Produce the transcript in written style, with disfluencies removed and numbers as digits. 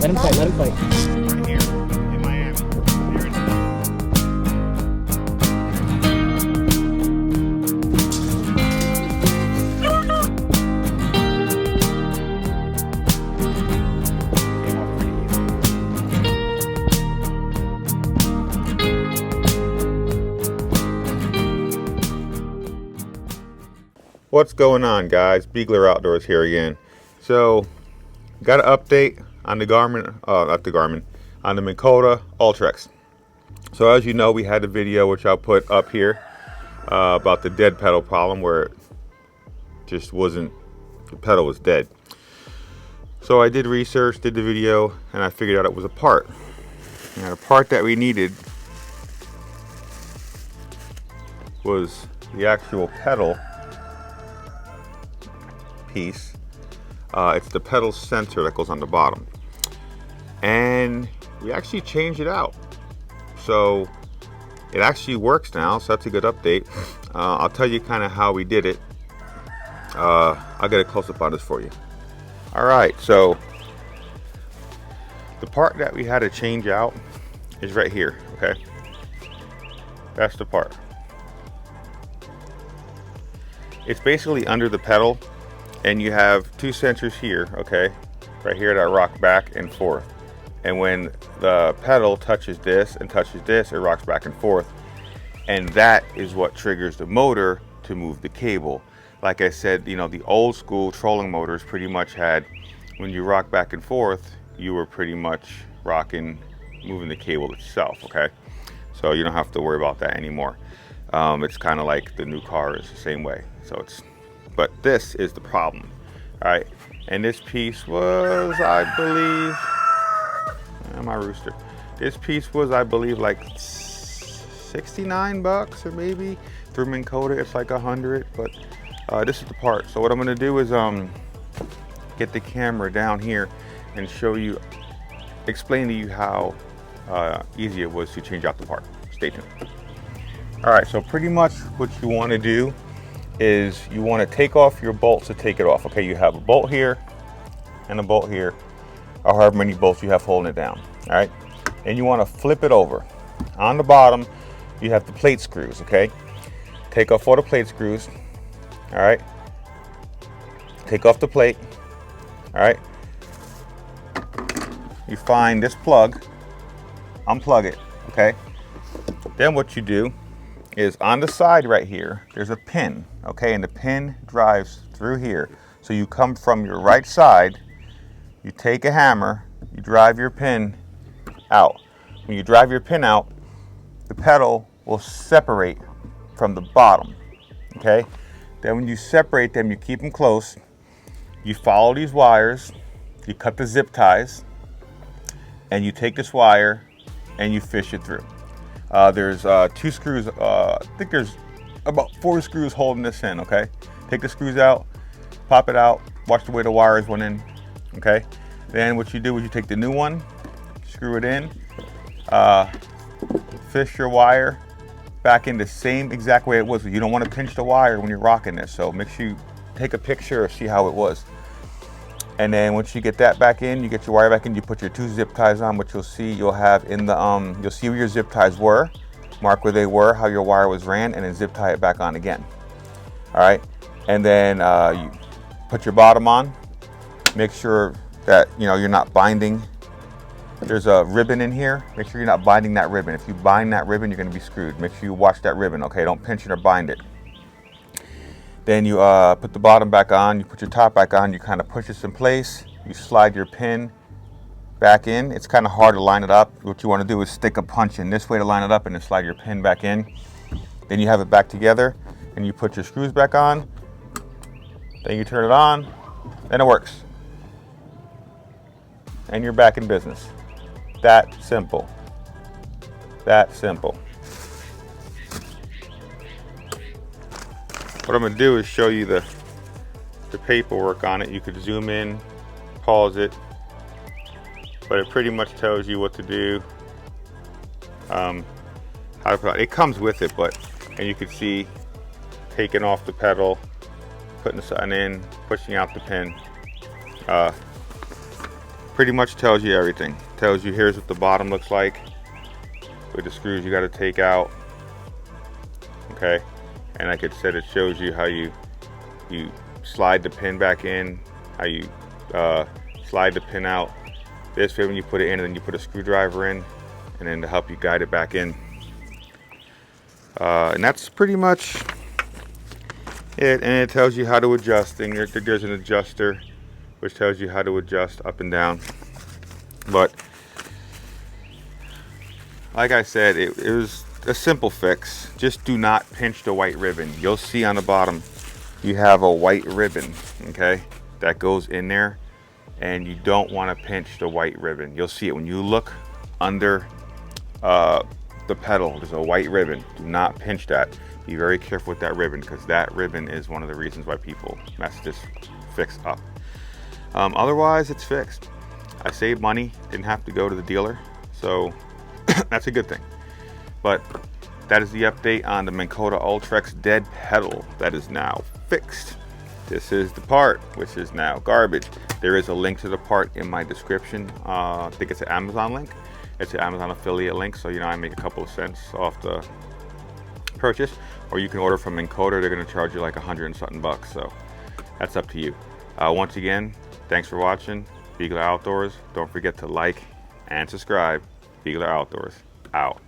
Let him fight, let him fight. Right here in Miami. Here in What's going on, guys? Beagler Outdoors here again. So, got an update on the on the Minnkota Ultrex. So as you know, we had a video which I'll put up here about the dead pedal problem where it just wasn't, the pedal was dead. So I did research, did the video, and I figured out it was a part. And the part that we needed was the actual pedal piece. It's the pedal sensor that goes on the bottom, and we actually changed it out, so it actually works now. So that's a good update. I'll tell you kind of how we did it. I'll get a close-up on this for you. All right, so the part that we had to change out is right here. Okay, that's the part. It's basically under the pedal, and you have two sensors here, okay, right here that rock back and forth. And when the pedal touches this and touches this, it rocks back and forth. And that is what triggers the motor to move the cable. Like I said, you know, the old school trolling motors pretty much had, when you rock back and forth, you were pretty much moving the cable itself, okay? So you don't have to worry about that anymore. It's kind of like the new car is the same way. But this is the problem, all right? And this piece was, I believe, my rooster. This piece was, I believe, like 69 bucks, or maybe through Minnkota it's like 100. But this is the part. So what I'm gonna do is get the camera down here and show you, explain to you how easy it was to change out the part. Stay tuned. All right, so pretty much what you want to do is you want to take off your bolts to take it off. Okay, you have a bolt here and a bolt here, or however many bolts you have holding it down. All right, and you want to flip it over. On the bottom you have the plate screws. Okay, take off all the plate screws. All right, take off the plate. All right, you find this plug, unplug it. Okay, then what you do is on the side right here, there's a pin, okay? And the pin drives through here. So you come from your right side, you take a hammer, you drive your pin out. When you drive your pin out, the pedal will separate from the bottom, okay? Then when you separate them, you keep them close, you follow these wires, you cut the zip ties, and you take this wire and you fish it through. There's two screws, I think there's about 4 screws holding this in, okay? Take the screws out, pop it out, watch the way the wires went in, okay? Then what you do is you take the new one, screw it in, fish your wire back in the same exact way it was. You don't want to pinch the wire when you're rocking this, so make sure you take a picture or see how it was. And then once you get that back in, you get your wire back in, you put your 2 zip ties on, which you'll see, you'll have in the, you'll see where your zip ties were, mark where they were, how your wire was ran, and then zip tie it back on again. All right, and then you put your bottom on, make sure that, you know, you're not binding. There's a ribbon in here, make sure you're not binding that ribbon. If you bind that ribbon, you're gonna be screwed. Make sure you watch that ribbon, okay? Don't pinch it or bind it. Then you put the bottom back on, you put your top back on, you kind of push this in place, you slide your pin back in. It's kind of hard to line it up. What you want to do is stick a punch in this way to line it up and then slide your pin back in. Then you have it back together and you put your screws back on, then you turn it on, then it works. And you're back in business. That simple. That simple. What I'm going to do is show you the paperwork on it. You could zoom in, pause it, but it pretty much tells you what to do. How to put it comes with it, and you can see taking off the pedal, putting the sign in, pushing out the pin. pretty much tells you everything. Tells you here's what the bottom looks like with the screws you got to take out. Okay, and like it said, it shows you how you slide the pin back in, how you slide the pin out this way when you put it in, and then you put a screwdriver in, and then to help you guide it back in. And that's pretty much it. And it tells you how to adjust. And there's an adjuster which tells you how to adjust up and down. But like I said, it was a simple fix. Just do not pinch the white ribbon. You'll see on the bottom you have a white ribbon, okay, that goes in there, and you don't want to pinch the white ribbon. You'll see it when you look under the pedal. There's a white ribbon. Do not pinch that. Be very careful with that ribbon, because that ribbon is one of the reasons why people mess this fix up. Otherwise, it's fixed. I saved money, didn't have to go to the dealer, so that's a good thing. But that is the update on the Minnkota Ultrex dead pedal that is now fixed. This is the part, which is now garbage. There is a link to the part in my description. I think it's an Amazon link. It's an Amazon affiliate link, so I make a couple of cents off the purchase. Or you can order from Milkota. They're going to charge you like $100 and something bucks. So that's up to you. Once again, thanks for watching. Beagler Outdoors. Don't forget to like and subscribe. Beagler Outdoors out.